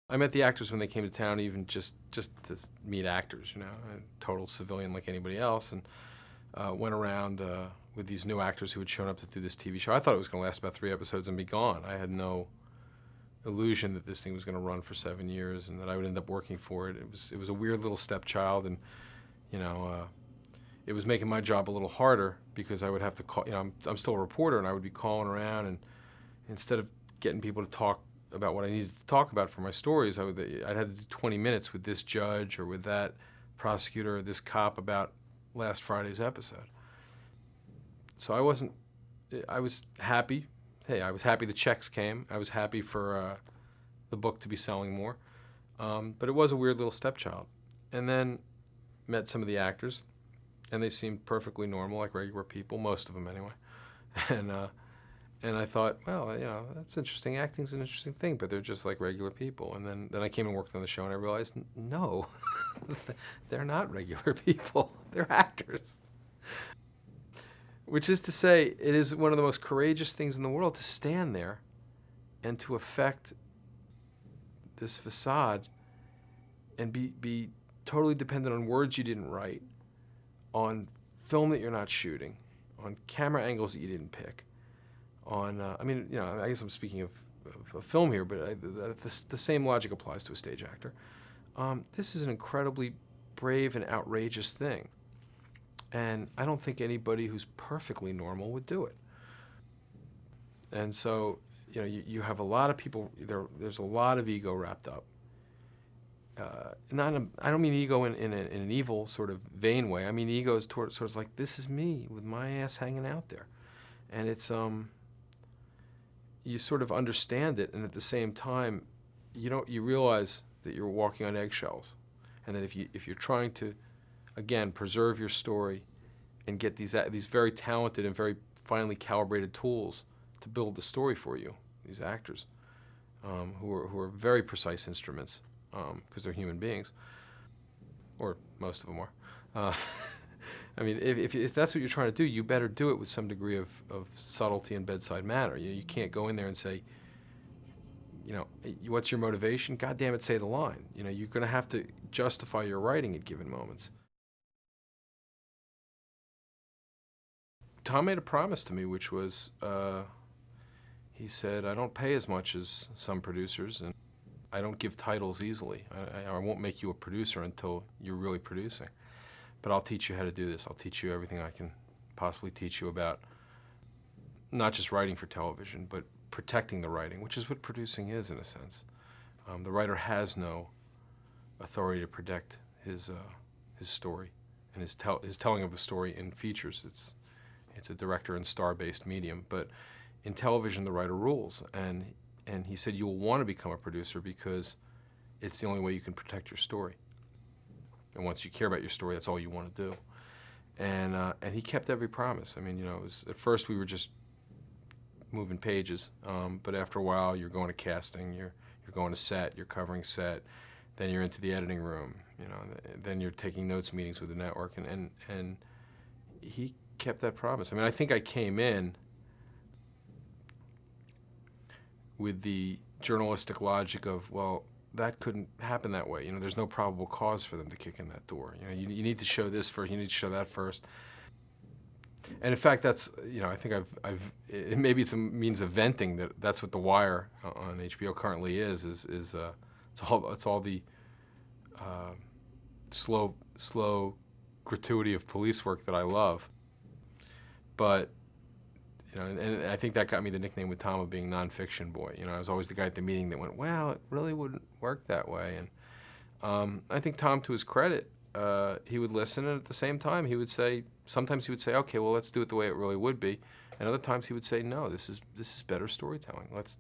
I met the actors when they came to town, even just to meet actors, a total civilian like anybody else, and went around with these new actors who had shown up to do this TV show. I thought it was going to last about 3 episodes and be gone. I had no illusion that this thing was going to run for 7 years and that I would end up working for it. It was a weird little stepchild, and you know, it was making my job a little harder because I would have to call. I'm still a reporter, and I would be calling around, and instead of getting people to talk about what I needed to talk about for my stories, I'd have to do 20 minutes with this judge or with that prosecutor or this cop about last Friday's episode. So I was happy. Hey, I was happy the checks came. I was happy for the book to be selling more. But it was a weird little stepchild. And then met some of the actors, and they seemed perfectly normal, like regular people, most of them anyway. And I thought, well, that's interesting. Acting's an interesting thing, but they're just like regular people. And then I came and worked on the show, and I realized, no, they're not regular people. They're actors. Which is to say, it is one of the most courageous things in the world to stand there and to affect this facade and be totally dependent on words you didn't write, on film that you're not shooting, on camera angles that you didn't pick, on, I guess I'm speaking of a film here, but the same logic applies to a stage actor. This is an incredibly brave and outrageous thing. And I don't think anybody who's perfectly normal would do it. And so, you have a lot of people, there's a lot of ego wrapped up. I don't mean ego in an evil sort of vain way. I mean ego is sort of like, this is me with my ass hanging out there. And it's, you sort of understand it, and at the same time, you realize that you're walking on eggshells, and that if you're trying to, again, preserve your story, and get these very talented and very finely calibrated tools to build the story for you, these actors, who are very precise instruments, because they're human beings, or most of them are. I mean, if that's what you're trying to do, you better do it with some degree of subtlety and bedside manner. You can't go in there and say, what's your motivation? God damn it, say the line. You're going to have to justify your writing at given moments. Tom made a promise to me, which was, he said, I don't pay as much as some producers, and I don't give titles easily. I won't make you a producer until you're really producing. But I'll teach you how to do this. I'll teach you everything I can possibly teach you about not just writing for television, but protecting the writing, which is what producing is in a sense. The writer has no authority to protect his story and his telling of the story in features. It's a director and star-based medium, but in television the writer rules. And he said you'll want to become a producer because it's the only way you can protect your story. And once you care about your story, that's all you want to do. And he kept every promise. I mean, at first we were just moving pages, but after a while you're going to casting, you're going to set, you're covering set, then you're into the editing room, then you're taking notes meetings with the network, and he kept that promise. I mean, I think I came in with the journalistic logic of, well, that couldn't happen that way. There's no probable cause for them to kick in that door. You need to show this first. You need to show that first. And in fact, that's, I think maybe it's a means of venting that's what The Wire on HBO currently is it's all the slow gratuity of police work that I love. But and I think that got me the nickname with Tom of being nonfiction boy. I was always the guy at the meeting that went, well, it really wouldn't work that way. And I think Tom, to his credit, he would listen, and at the same time, sometimes he would say, okay, well, let's do it the way it really would be. And other times he would say, no, this is better storytelling. Let's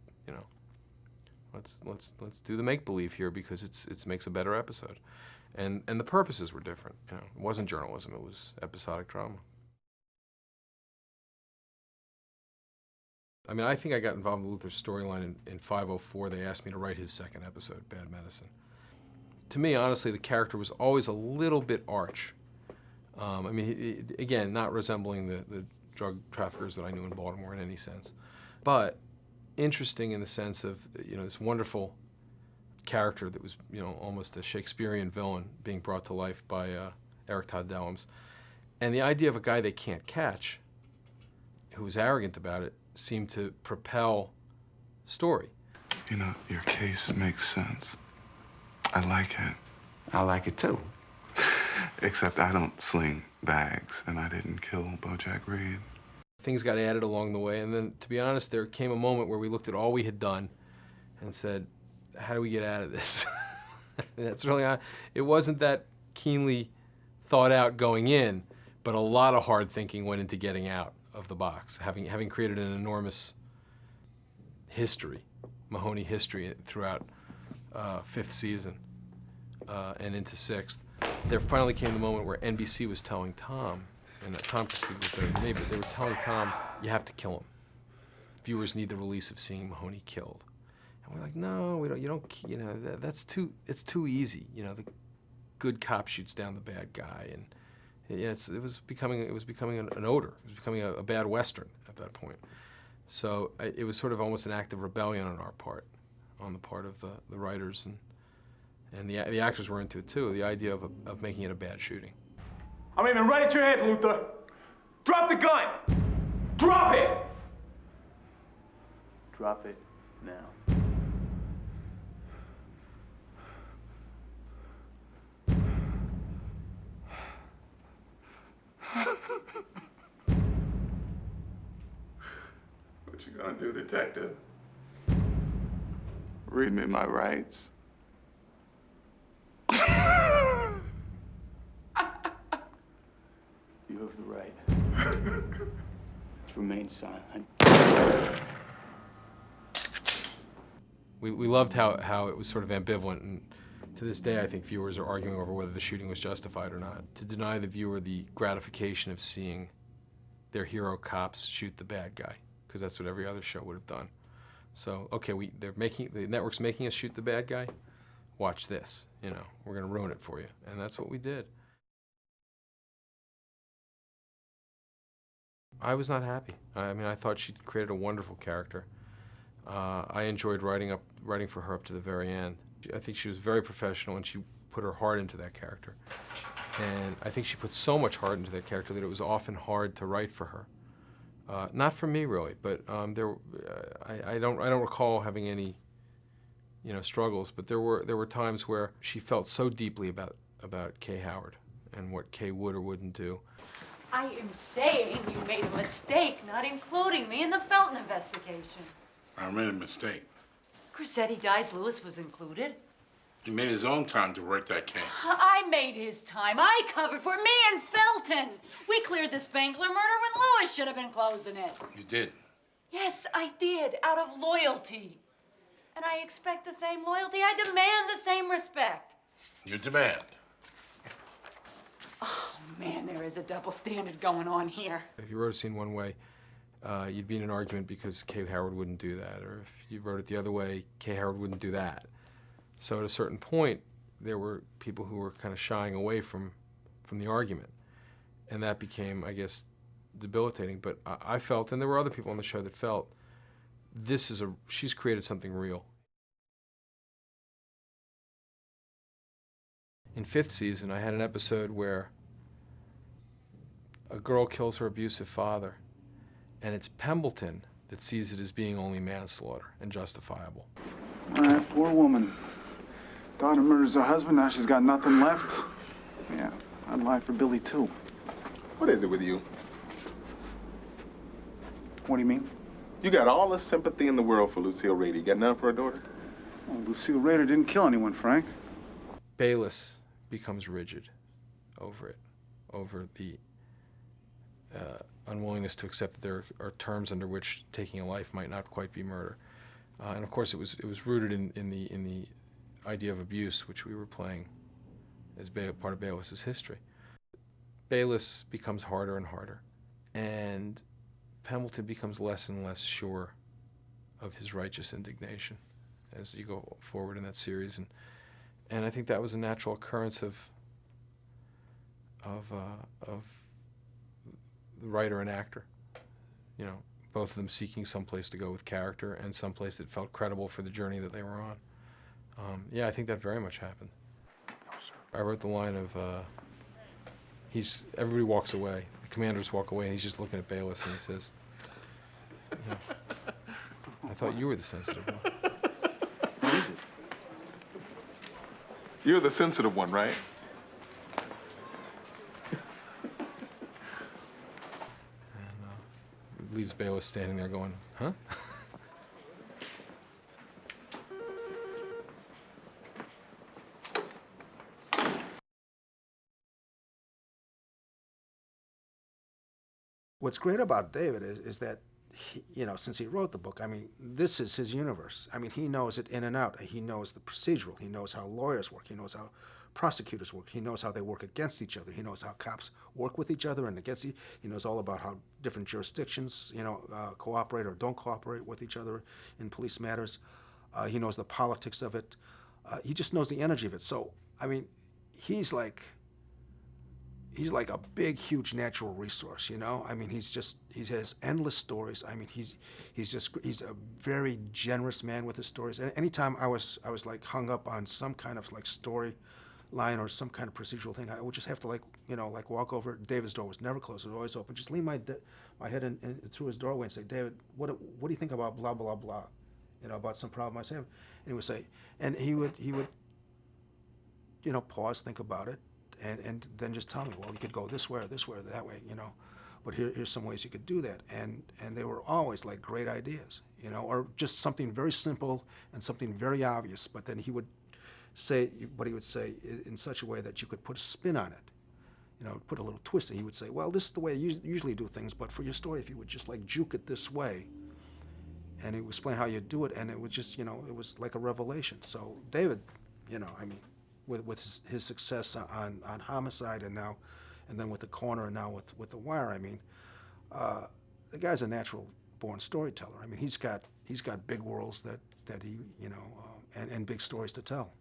do the make-believe here because it makes a better episode. And the purposes were different. It wasn't journalism, it was episodic drama. I mean, I think I got involved in Luther's storyline in 504. They asked me to write his second episode, Bad Medicine. To me, honestly, the character was always a little bit arch. I mean, again, not resembling the drug traffickers that I knew in Baltimore in any sense, but interesting in the sense of, this wonderful character that was, almost a Shakespearean villain being brought to life by Eric Todd Dellums. And the idea of a guy they can't catch, who was arrogant about it, seemed to propel story. Your case makes sense. I like it. I like it too. Except I don't sling bags, and I didn't kill BoJack Reed. Things got added along the way, and then, to be honest, there came a moment where we looked at all we had done and said, how do we get out of this? That's really, it wasn't that keenly thought out going in, but a lot of hard thinking went into getting out of the box, having created an enormous history, Mahoney history throughout fifth season and into sixth. There finally came the moment where NBC was telling Tom, and that Tom could speak better than me, but they were telling Tom, you have to kill him. Viewers need the release of seeing Mahoney killed. And we're like, no, we don't. You don't. That's too. It's too easy. The good cop shoots down the bad guy, and it was becoming an odor. It was becoming a bad Western at that point. So it was sort of almost an act of rebellion on our part, on the part of the writers, and the actors were into it too. The idea of making it a bad shooting. I'm aiming right at your head, Luther. Drop the gun. Drop it. Drop it now. What you gonna do, detective? Read me my rights. You have the right to remain silent. We loved how it was sort of ambivalent, and to this day I think viewers are arguing over whether the shooting was justified or not. To deny the viewer the gratification of seeing their hero cops shoot the bad guy, because that's what every other show would have done. So, okay, the network's making us shoot the bad guy. Watch this, we're gonna ruin it for you, and that's what we did. I was not happy. I thought she created a wonderful character. I enjoyed writing for her up to the very end. I think she was very professional, and she put her heart into that character. And I think she put so much heart into that character that it was often hard to write for her. Not for me, really, but I don't recall having any, struggles. But there were times where she felt so deeply about Kay Howard and what Kay would or wouldn't do. I am saying you made a mistake not including me in the Felton investigation. I made a mistake. Crissetti Dies Lewis was included. He made his own time to work that case. I made his time. I covered for me and Felton. We cleared the Spangler murder when Lewis should have been closing it. You did. Yes, I did, out of loyalty. And I expect the same loyalty. I demand the same respect. You demand. Oh, man, there is a double standard going on here. If you wrote a scene one way, you'd be in an argument because Kay Howard wouldn't do that. Or if you wrote it the other way, Kay Howard wouldn't do that. So at a certain point, there were people who were kind of shying away from the argument. And that became, I guess, debilitating. But I felt, and there were other people on the show that felt, she's created something real. In fifth season, I had an episode where a girl kills her abusive father, and it's Pembleton that sees it as being only manslaughter and justifiable. All right, poor woman. Daughter murders her husband, now she's got nothing left. Yeah, I'd lie for Billy, too. What is it with you? What do you mean? You got all the sympathy in the world for Lucille Rader. You got none for her daughter? Oh, Lucille Rader didn't kill anyone, Frank. Bayless becomes rigid over it, over the unwillingness to accept that there are terms under which taking a life might not quite be murder. And of course, it was rooted in the idea of abuse, which we were playing as part of Bayless's history. Bayless becomes harder and harder, and Pembleton becomes less and less sure of his righteous indignation as you go forward in that series, and I think that was a natural occurrence of the writer and actor, both of them seeking some place to go with character and some place that felt credible for the journey that they were on. Yeah, I think that very much happened. I wrote the line of, everybody walks away. The commanders walk away, and he's just looking at Bayless, and he says, "You know, I thought you were the sensitive one." What is it? You're the sensitive one, right? Leaves Bayless standing there going, "Huh?" What's great about David is that, since he wrote the book, I mean, this is his universe. I mean, he knows it in and out. He knows the procedural. He knows how lawyers work. He knows how prosecutors work. He knows how they work against each other. He knows how cops work with each other and against He knows all about how different jurisdictions, cooperate or don't cooperate with each other in police matters. He knows the politics of it. He just knows the energy of it. So, I mean, he's like a big, huge natural resource, I mean, he has endless stories. I mean, he's a very generous man with his stories. And anytime I was like hung up on some kind of like story line or some kind of procedural thing, I would just have to like walk over. David's door was never closed; it was always open. Just lean my head in through his doorway and say, "David, what do you think about blah blah blah? About some problem I was having?" And he would say, and he would pause, think about it. And then just tell me, well, you could go this way or that way, but here's some ways you could do that. And they were always like great ideas, or just something very simple and something very obvious, but then he would say what he would say in such a way that you could put a spin on it, put a little twist. And he would say, well, this is the way I usually do things, but for your story, if you would just like juke it this way, and he would explain how you do it, and it would just, it was like a revelation. So David, I mean, with his success on Homicide and then with The Corner and now with The Wire, I mean, the guy's a natural born storyteller. I mean, he's got big worlds that he, and big stories to tell.